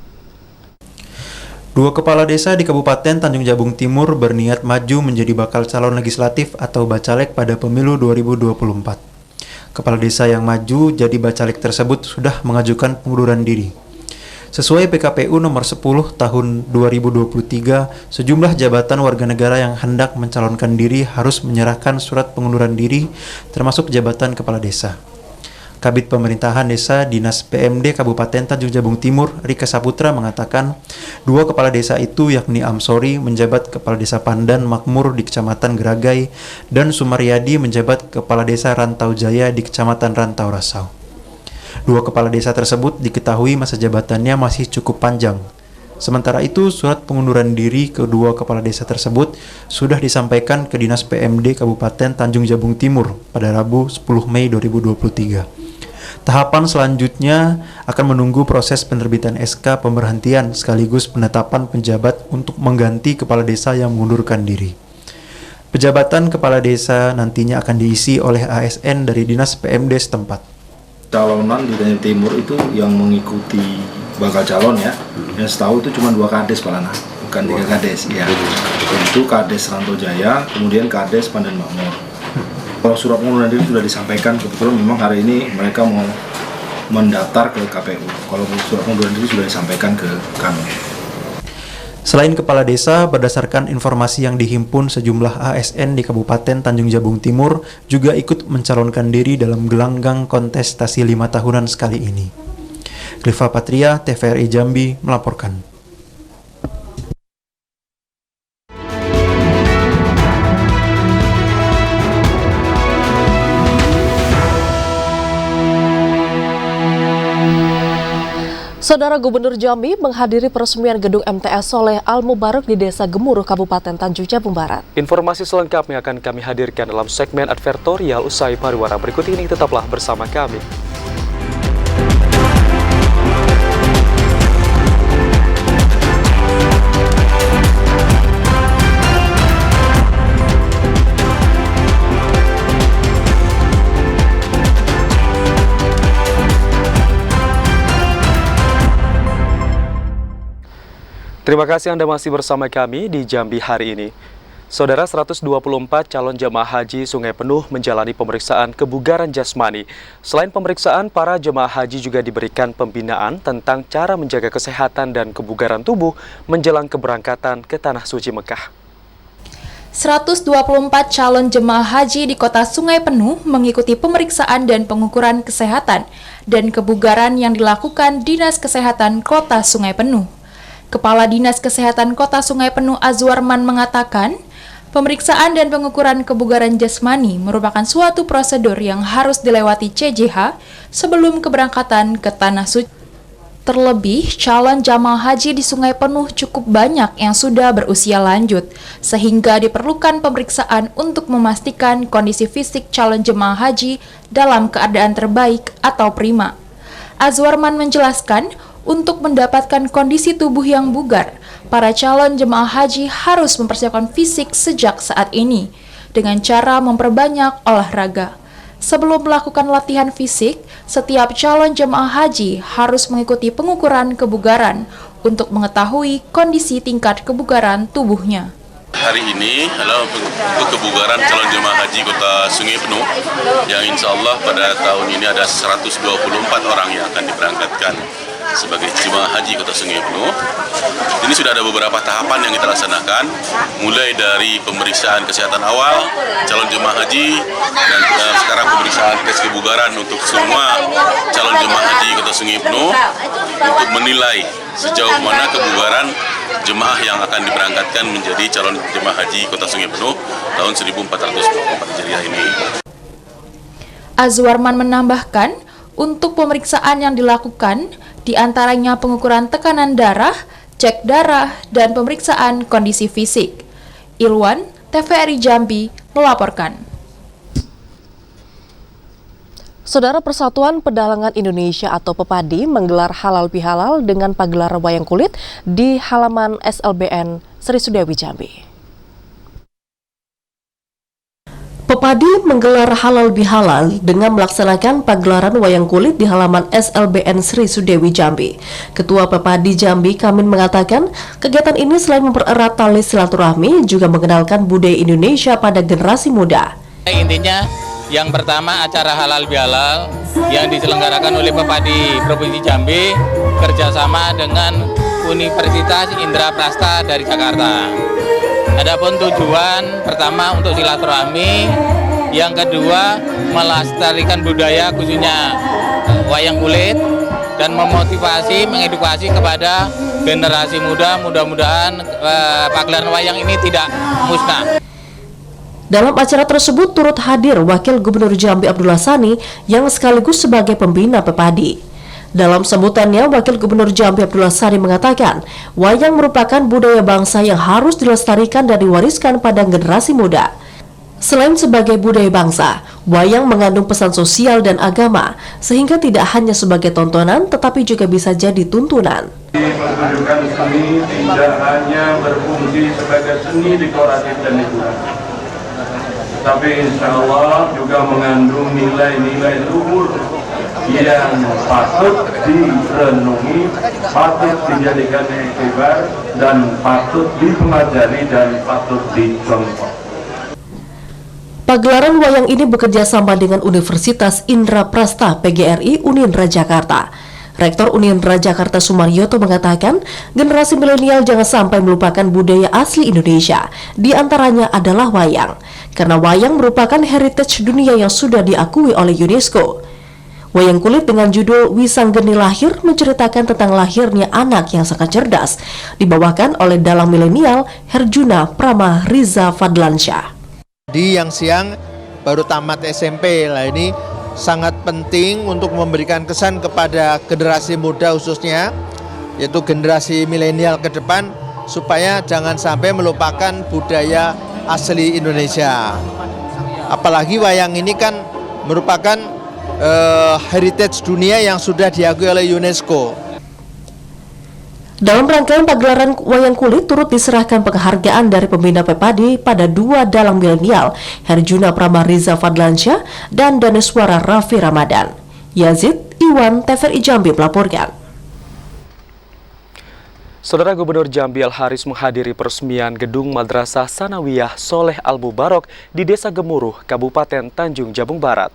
2 kepala desa di Kabupaten Tanjung Jabung Timur berniat maju menjadi bakal calon legislatif atau bacalek pada pemilu 2024. Kepala desa yang maju jadi bacalek tersebut sudah mengajukan pengunduran diri. Sesuai PKPU nomor 10 tahun 2023, sejumlah jabatan warga negara yang hendak mencalonkan diri harus menyerahkan surat pengunduran diri, termasuk jabatan kepala desa. Kabid Pemerintahan Desa Dinas PMD Kabupaten Tanjung Jabung Timur, Rika Saputra mengatakan, 2 kepala desa itu yakni Amsori menjabat Kepala Desa Pandan Makmur di Kecamatan Geragai dan Sumaryadi menjabat Kepala Desa Rantau Jaya di Kecamatan Rantau Rasau. 2 kepala desa tersebut diketahui masa jabatannya masih cukup panjang. Sementara itu, surat pengunduran diri kedua kepala desa tersebut sudah disampaikan ke Dinas PMD Kabupaten Tanjung Jabung Timur pada Rabu 10 Mei 2023. Tahapan selanjutnya akan menunggu proses penerbitan SK pemberhentian sekaligus penetapan penjabat untuk mengganti kepala desa yang mengundurkan diri. Pejabatan kepala desa nantinya akan diisi oleh ASN dari Dinas PMD setempat. Calonan di Tanjung Timur itu yang mengikuti bakal calon ya, yang setahu itu cuma 2 kades Pak Lana, bukan 3 kades ya. Itu Kades Rantau Jaya, kemudian Kades Pandan Makmur. Kalau surat pengunduran diri sudah disampaikan, kebetulan memang hari ini mereka mau mendaftar ke KPU. Kalau surat pengunduran diri sudah disampaikan ke kami. Selain kepala desa, berdasarkan informasi yang dihimpun, sejumlah ASN di Kabupaten Tanjung Jabung Timur juga ikut mencalonkan diri dalam gelanggang kontestasi 5 tahunan sekali ini. Cliva Patria, TVRI Jambi melaporkan. Saudara Gubernur Jambi menghadiri peresmian gedung MTS Soleh Al-Mubarak di Desa Gemuruh, Kabupaten Tanjung Jabung Barat. Informasi selengkapnya akan kami hadirkan dalam segmen advertorial usai pariwara berikut ini. Tetaplah bersama kami. Terima kasih Anda masih bersama kami di Jambi hari ini. Saudara, 124 calon jemaah haji Sungai Penuh menjalani pemeriksaan kebugaran jasmani. Selain pemeriksaan, para jemaah haji juga diberikan pembinaan tentang cara menjaga kesehatan dan kebugaran tubuh menjelang keberangkatan ke Tanah Suci Mekah. 124 calon jemaah haji di kota Sungai Penuh mengikuti pemeriksaan dan pengukuran kesehatan dan kebugaran yang dilakukan Dinas Kesehatan Kota Sungai Penuh. Kepala Dinas Kesehatan Kota Sungai Penuh Azwarman mengatakan, pemeriksaan dan pengukuran kebugaran jasmani merupakan suatu prosedur yang harus dilewati CJH sebelum keberangkatan ke Tanah Suci. Terlebih, calon jamaah haji di Sungai Penuh cukup banyak yang sudah berusia lanjut, sehingga diperlukan pemeriksaan untuk memastikan kondisi fisik calon jemaah haji dalam keadaan terbaik atau prima. Azwarman menjelaskan, untuk mendapatkan kondisi tubuh yang bugar, para calon jemaah haji harus mempersiapkan fisik sejak saat ini dengan cara memperbanyak olahraga. Sebelum melakukan latihan fisik, setiap calon jemaah haji harus mengikuti pengukuran kebugaran untuk mengetahui kondisi tingkat kebugaran tubuhnya. Hari ini adalah untuk kebugaran calon jemaah haji Kota Sungai Penuh yang insya Allah pada tahun ini ada 124 orang yang akan diberangkatkan sebagai jemaah haji Kota Sungai Penuh. Ini sudah ada beberapa tahapan yang kita laksanakan, mulai dari pemeriksaan kesehatan awal calon jemaah haji dan sekarang pemeriksaan tes kebugaran untuk semua calon jemaah haji Kota Sungai Penuh untuk menilai sejauh mana kebugaran jemaah yang akan diberangkatkan menjadi calon jemaah haji Kota Sungai Penuh tahun 1424 Hijriah ini. Azwarman menambahkan, untuk pemeriksaan yang dilakukan, di antaranya pengukuran tekanan darah, cek darah, dan pemeriksaan kondisi fisik. Ilwan, TVRI Jambi, melaporkan. Saudara, Persatuan Pedalangan Indonesia atau PEPADI menggelar halal bihalal dengan pagelaran wayang kulit di halaman SLBN Sri Sudewi Jambi. PEPADI menggelar halal bihalal dengan melaksanakan pagelaran wayang kulit di halaman SLBN Sri Sudewi Jambi. Ketua PEPADI Jambi Kamin mengatakan, kegiatan ini selain mempererat tali silaturahmi juga mengenalkan budaya Indonesia pada generasi muda. Intinya yang pertama acara halal bihalal yang diselenggarakan oleh PEPADI Provinsi Jambi kerjasama dengan Universitas Indraprasta dari Jakarta. Adapun tujuan pertama untuk silaturahmi, yang kedua melestarikan budaya khususnya wayang kulit dan memotivasi, mengedukasi kepada generasi muda, mudah-mudahan pagelaran wayang ini tidak musnah. Dalam acara tersebut turut hadir Wakil Gubernur Jambi Abdullah Sani yang sekaligus sebagai pembina PEPADI. Dalam sambutannya, Wakil Gubernur Jambi Abdullah Sani mengatakan, wayang merupakan budaya bangsa yang harus dilestarikan dan diwariskan pada generasi muda. Selain sebagai budaya bangsa, wayang mengandung pesan sosial dan agama, sehingga tidak hanya sebagai tontonan, tetapi juga bisa jadi tuntunan. Pertunjukan seni tidak hanya berfungsi sebagai seni dekoratif dan hiburan, tapi insya Allah juga mengandung nilai-nilai luhur yang patut direnungi, patut dijadikan iktibar, dan patut dipelajari dan patut dicontoh. Pagelaran wayang ini bekerja sama dengan Universitas Indraprasta PGRI Unindra Jakarta. Rektor Unindra Jakarta Sumaryoto mengatakan, generasi milenial jangan sampai melupakan budaya asli Indonesia, di antaranya adalah wayang, karena wayang merupakan heritage dunia yang sudah diakui oleh UNESCO. Wayang kulit dengan judul Wisanggeni Lahir menceritakan tentang lahirnya anak yang sangat cerdas, dibawakan oleh dalang milenial Herjuna Prama Riza Fadlansyah. Yang siang baru tamat SMP lah, ini sangat penting untuk memberikan kesan kepada generasi muda khususnya, yaitu generasi milenial ke depan, supaya jangan sampai melupakan budaya asli Indonesia. Apalagi wayang ini kan merupakan heritage dunia yang sudah diakui oleh UNESCO. Dalam rangkaian pagelaran wayang kulit turut diserahkan penghargaan dari pembina PEPADI pada dua dalang milenial, Herjuna Prama Riza Fadlansyah dan Daneswara Raffi Ramadan. Yazid Iwan, TVRI Jambi melaporkan. Saudara Gubernur Jambi Al-Haris menghadiri peresmian Gedung Madrasah Sanawiyah Soleh Al-Mubarok di Desa Gemuruh, Kabupaten Tanjung Jabung Barat.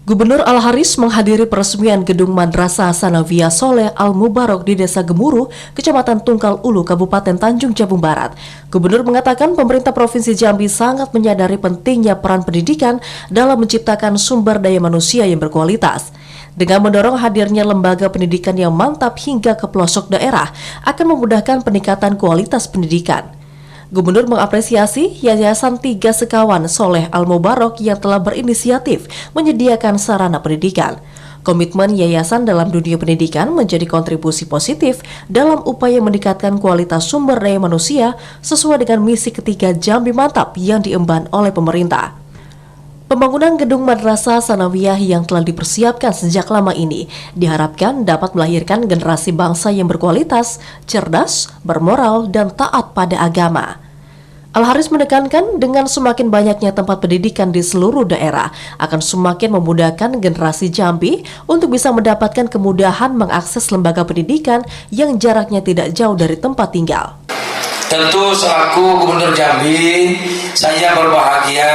Gubernur Al-Haris menghadiri peresmian Gedung Madrasah Sanawiyah Soleh Al-Mubarok di Desa Gemuruh, Kecamatan Tungkal Ulu, Kabupaten Tanjung Jabung Barat. Gubernur mengatakan pemerintah Provinsi Jambi sangat menyadari pentingnya peran pendidikan dalam menciptakan sumber daya manusia yang berkualitas. Dengan mendorong hadirnya lembaga pendidikan yang mantap hingga ke pelosok daerah akan memudahkan peningkatan kualitas pendidikan. Gubernur mengapresiasi Yayasan Tiga Sekawan Soleh Al-Mubarok yang telah berinisiatif menyediakan sarana pendidikan. Komitmen yayasan dalam dunia pendidikan menjadi kontribusi positif dalam upaya meningkatkan kualitas sumber daya manusia sesuai dengan misi ketiga Jambi Mantap yang diemban oleh pemerintah. Pembangunan Gedung Madrasah Sanawiyah yang telah dipersiapkan sejak lama ini diharapkan dapat melahirkan generasi bangsa yang berkualitas, cerdas, bermoral, dan taat pada agama. Al-Haris menekankan dengan semakin banyaknya tempat pendidikan di seluruh daerah akan semakin memudahkan generasi Jambi untuk bisa mendapatkan kemudahan mengakses lembaga pendidikan yang jaraknya tidak jauh dari tempat tinggal. Tentu selaku Gubernur Jambi, saya berbahagia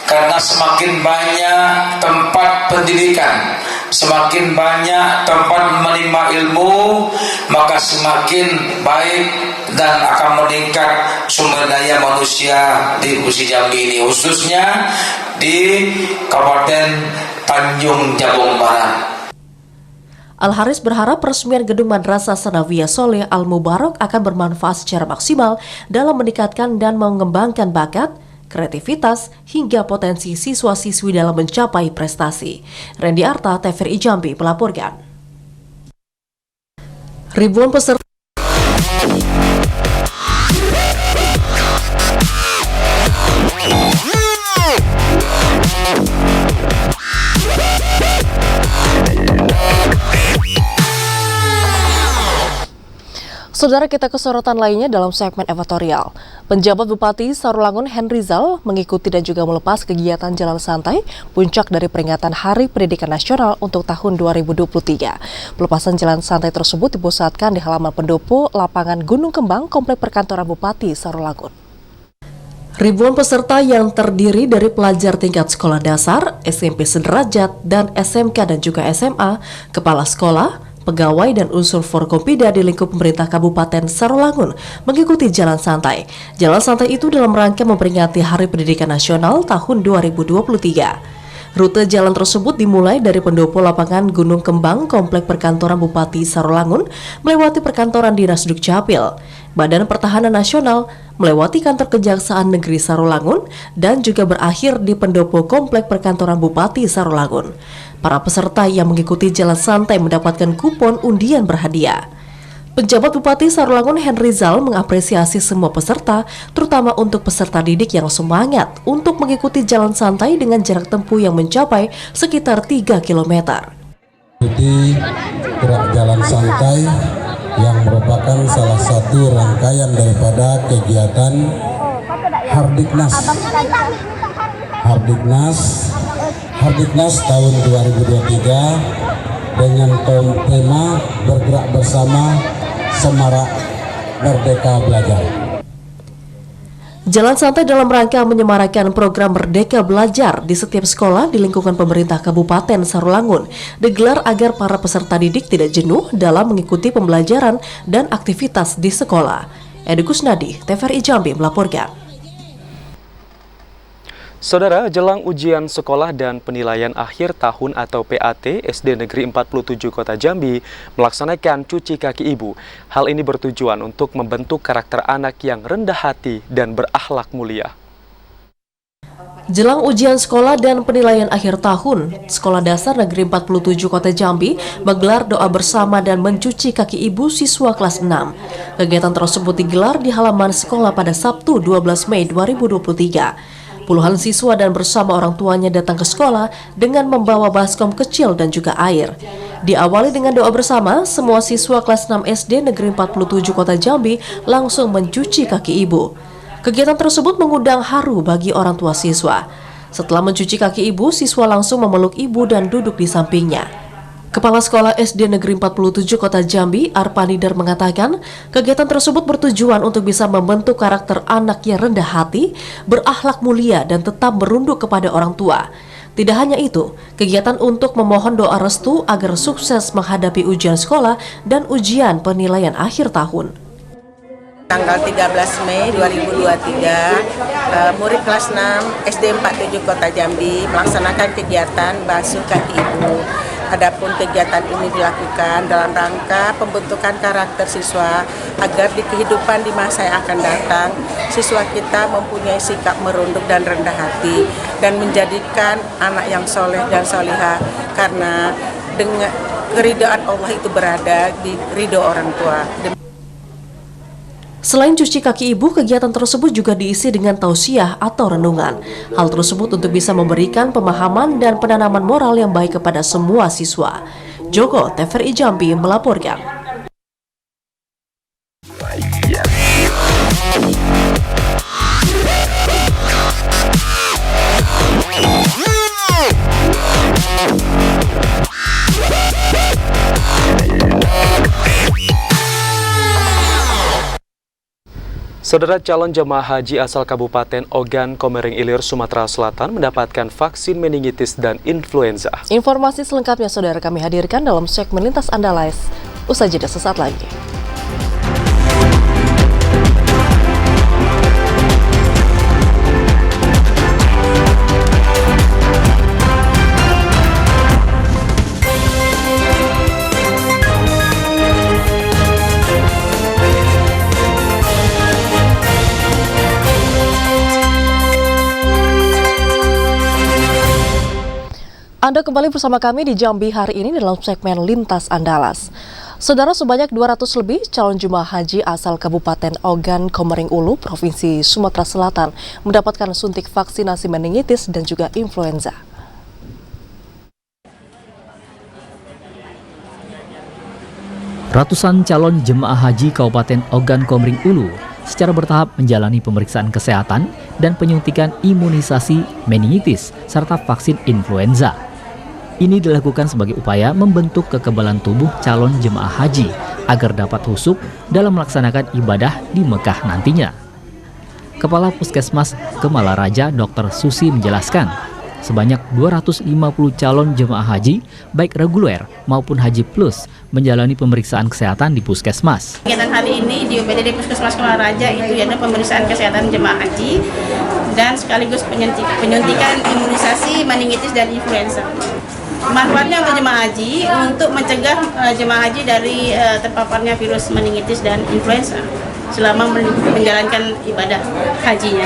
karena semakin banyak tempat pendidikan, semakin banyak tempat menerima ilmu, maka semakin baik dan akan meningkat sumber daya manusia di Provinsi Jambi ini, khususnya di Kabupaten Tanjung Jabung Barat. Al-Haris berharap peresmian Gedung Madrasah Sanawiyah Soleh Al-Mubarok akan bermanfaat secara maksimal dalam meningkatkan dan mengembangkan bakat, kreativitas, hingga potensi siswa-siswi dalam mencapai prestasi. Randy Arta, TVRI Jambi melaporkan. Ribuan peserta Saudara, kita ke sorotan lainnya dalam segmen editorial. Penjabat Bupati Sarolangun Henrizal mengikuti dan juga melepas kegiatan jalan santai puncak dari peringatan Hari Pendidikan Nasional untuk tahun 2023. Pelepasan jalan santai tersebut dipusatkan di halaman pendopo lapangan Gunung Kembang, Komplek Perkantoran Bupati Sarolangun. Ribuan peserta yang terdiri dari pelajar tingkat sekolah dasar, SMP sederajat, dan SMK dan juga SMA, kepala sekolah, pegawai dan unsur Forkompida di lingkup pemerintah Kabupaten Sarolangun mengikuti jalan santai. Jalan santai itu dalam rangka memperingati Hari Pendidikan Nasional tahun 2023. Rute jalan tersebut dimulai dari pendopo lapangan Gunung Kembang, Komplek Perkantoran Bupati Sarolangun, melewati perkantoran Dinas Dukcapil, Badan Pertahanan Nasional, melewati kantor Kejaksaan Negeri Sarolangun, dan juga berakhir di pendopo Komplek Perkantoran Bupati Sarolangun. Para peserta yang mengikuti jalan santai mendapatkan kupon undian berhadiah. Penjabat Bupati Sarolangun Henrizal mengapresiasi semua peserta, terutama untuk peserta didik yang semangat untuk mengikuti jalan santai dengan jarak tempuh yang mencapai sekitar 3 km. Ikuti gerak jalan santai yang merupakan salah satu rangkaian daripada kegiatan Hardiknas tahun 2023 dengan tema bergerak bersama Semarak Merdeka Belajar. Jalan santai dalam rangka menyemarakan program Merdeka Belajar di setiap sekolah di lingkungan pemerintah Kabupaten Sarolangun digelar agar para peserta didik tidak jenuh dalam mengikuti pembelajaran dan aktivitas di sekolah. Edi Kusnadi, TVRI Jambi melaporkan. Saudara, jelang ujian sekolah dan penilaian akhir tahun atau PAT, SD Negeri 47 Kota Jambi melaksanakan cuci kaki ibu. Hal ini bertujuan untuk membentuk karakter anak yang rendah hati dan berakhlak mulia. Jelang ujian sekolah dan penilaian akhir tahun, Sekolah Dasar Negeri 47 Kota Jambi menggelar doa bersama dan mencuci kaki ibu siswa kelas 6. Kegiatan tersebut digelar di halaman sekolah pada Sabtu 12 Mei 2023. Puluhan siswa dan bersama orang tuanya datang ke sekolah dengan membawa baskom kecil dan juga air. Diawali dengan doa bersama, semua siswa kelas 6 SD Negeri 47 Kota Jambi langsung mencuci kaki ibu. Kegiatan tersebut mengundang haru bagi orang tua siswa. Setelah mencuci kaki ibu, siswa langsung memeluk ibu dan duduk di sampingnya. Kepala Sekolah SD Negeri 47 Kota Jambi, Arpanidar mengatakan, kegiatan tersebut bertujuan untuk bisa membentuk karakter anak yang rendah hati, berakhlak mulia, dan tetap merunduk kepada orang tua. Tidak hanya itu, kegiatan untuk memohon doa restu agar sukses menghadapi ujian sekolah dan ujian penilaian akhir tahun. Tanggal 13 Mei 2023, murid kelas 6 SD 47 Kota Jambi melaksanakan kegiatan basuh kaki ibu. Adapun kegiatan ini dilakukan dalam rangka pembentukan karakter siswa agar di kehidupan di masa yang akan datang, siswa kita mempunyai sikap merunduk dan rendah hati dan menjadikan anak yang soleh dan solihah, karena dengan keridhaan Allah itu berada di ridho orang tua. Selain cuci kaki ibu, kegiatan tersebut juga diisi dengan tausiah atau renungan. Hal tersebut untuk bisa memberikan pemahaman dan penanaman moral yang baik kepada semua siswa. Joko, TVRI Jambi melaporkan. Saudara, calon jemaah haji asal Kabupaten Ogan Komering Ilir, Sumatera Selatan mendapatkan vaksin meningitis dan influenza. Informasi selengkapnya saudara kami hadirkan dalam segmen Lintas Andalais. Usai jeda sesaat lagi. Anda kembali bersama kami di Jambi hari ini dalam segmen Lintas Andalas. Saudara, sebanyak 200 lebih calon jemaah haji asal Kabupaten Ogan Komering Ulu, Provinsi Sumatera Selatan mendapatkan suntik vaksinasi meningitis dan juga influenza. Ratusan calon jemaah haji Kabupaten Ogan Komering Ulu secara bertahap menjalani pemeriksaan kesehatan dan penyuntikan imunisasi meningitis serta vaksin influenza. Ini dilakukan sebagai upaya membentuk kekebalan tubuh calon jemaah haji agar dapat husuk dalam melaksanakan ibadah di Mekah nantinya. Kepala Puskesmas Kemala Raja Dr. Susi menjelaskan, sebanyak 250 calon jemaah haji, baik reguler maupun haji plus, menjalani pemeriksaan kesehatan di Puskesmas. Kegiatan hari ini di UPD Puskesmas Kemala Raja itu yaitu pemeriksaan kesehatan jemaah haji dan sekaligus penyuntikan imunisasi meningitis dan influenza. Manfaatnya untuk jemaah haji untuk mencegah jemaah haji dari terpaparnya virus meningitis dan influenza selama menjalankan ibadah hajinya.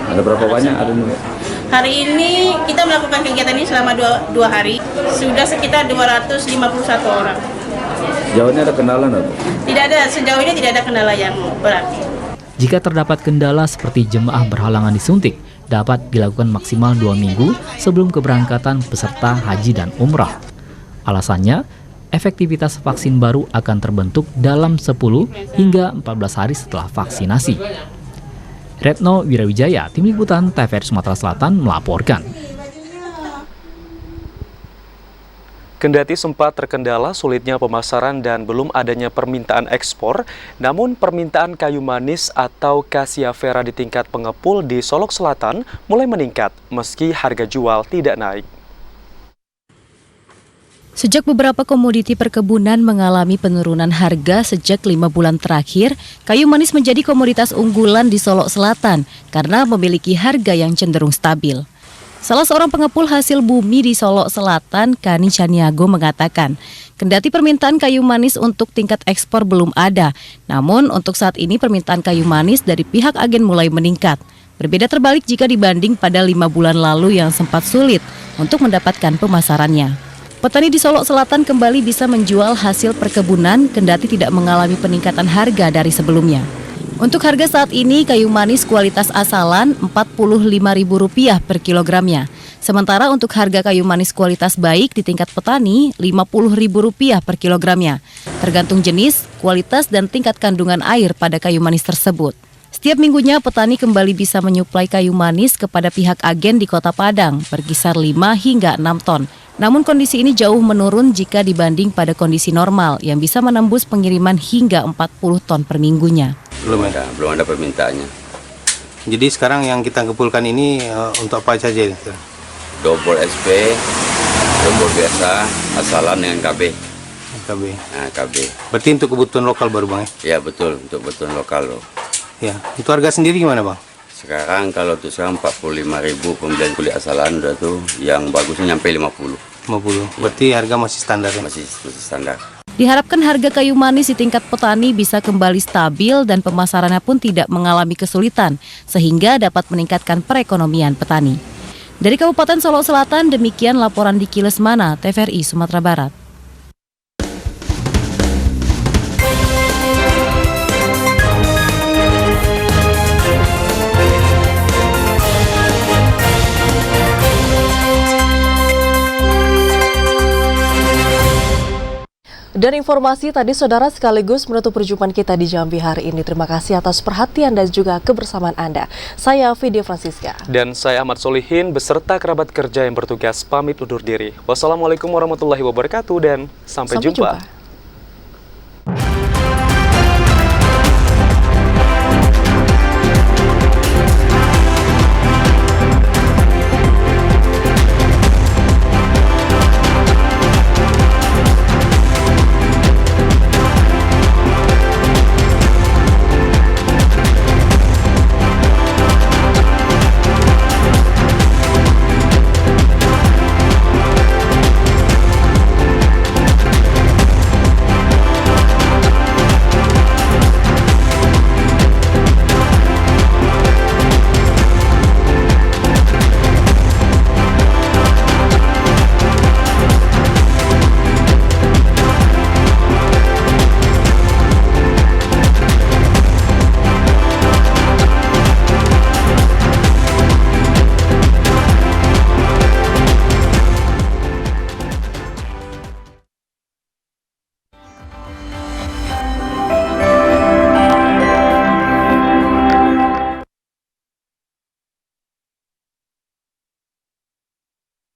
Ada berapa banyak? Hari ini kita melakukan kegiatan ini selama dua hari, sudah sekitar 251 orang. Sejauh ini ada kendala atau? Tidak ada, sejauh ini tidak ada kendala yang berarti. Jika terdapat kendala seperti jemaah berhalangan disuntik, dapat dilakukan maksimal 2 minggu sebelum keberangkatan peserta haji dan umrah. Alasannya, efektivitas vaksin baru akan terbentuk dalam 10 hingga 14 hari setelah vaksinasi. Retno Wirawijaya, Tim Liputan TVRI Sumatera Selatan melaporkan. Kendati sempat terkendala sulitnya pemasaran dan belum adanya permintaan ekspor, namun permintaan kayu manis atau Cassia Vera di tingkat pengepul di Solok Selatan mulai meningkat meski harga jual tidak naik. Sejak beberapa komoditi perkebunan mengalami penurunan harga sejak 5 bulan terakhir, kayu manis menjadi komoditas unggulan di Solok Selatan karena memiliki harga yang cenderung stabil. Salah seorang pengepul hasil bumi di Solok Selatan, Kani Caniago mengatakan, kendati permintaan kayu manis untuk tingkat ekspor belum ada, namun untuk saat ini permintaan kayu manis dari pihak agen mulai meningkat. Berbeda terbalik jika dibanding pada 5 bulan lalu yang sempat sulit untuk mendapatkan pemasarannya. Petani di Solok Selatan kembali bisa menjual hasil perkebunan kendati tidak mengalami peningkatan harga dari sebelumnya. Untuk harga saat ini, kayu manis kualitas asalan Rp45.000 per kilogramnya. Sementara untuk harga kayu manis kualitas baik di tingkat petani Rp50.000 per kilogramnya. Tergantung jenis, kualitas dan tingkat kandungan air pada kayu manis tersebut. Setiap minggunya petani kembali bisa menyuplai kayu manis kepada pihak agen di Kota Padang berkisar 5 hingga 6 ton Namun kondisi ini jauh menurun jika dibanding pada kondisi normal yang bisa menembus pengiriman hingga 40 ton per minggunya. Belum ada permintaannya. Jadi sekarang yang kita kumpulkan ini untuk apa saja? Double SP, double biasa, asalan dengan KB. KB. Nah, KB. Berarti untuk kebutuhan lokal baru Bang Ya ya? betul, untuk kebutuhan lokal loh. Ya, itu harga sendiri gimana Bang? Sekarang kalau tuh sekarang 45.000 pembelian kulit asalan udah tuh, yang bagusnya nyampe 50. 50. Berarti harga masih standar ya? Masih standar. Diharapkan harga kayu manis di tingkat petani bisa kembali stabil dan pemasarannya pun tidak mengalami kesulitan, sehingga dapat meningkatkan perekonomian petani. Dari Kabupaten Solo Selatan, demikian laporan di Kiles Mana, TVRI Sumatera Barat. Dan informasi tadi saudara sekaligus menutup perjumpaan kita di Jambi hari ini. Terima kasih atas perhatian dan juga kebersamaan Anda. Saya Vidya Francisca. Dan saya Ahmad Solihin beserta kerabat kerja yang bertugas pamit undur diri. Wassalamualaikum warahmatullahi wabarakatuh dan sampai jumpa.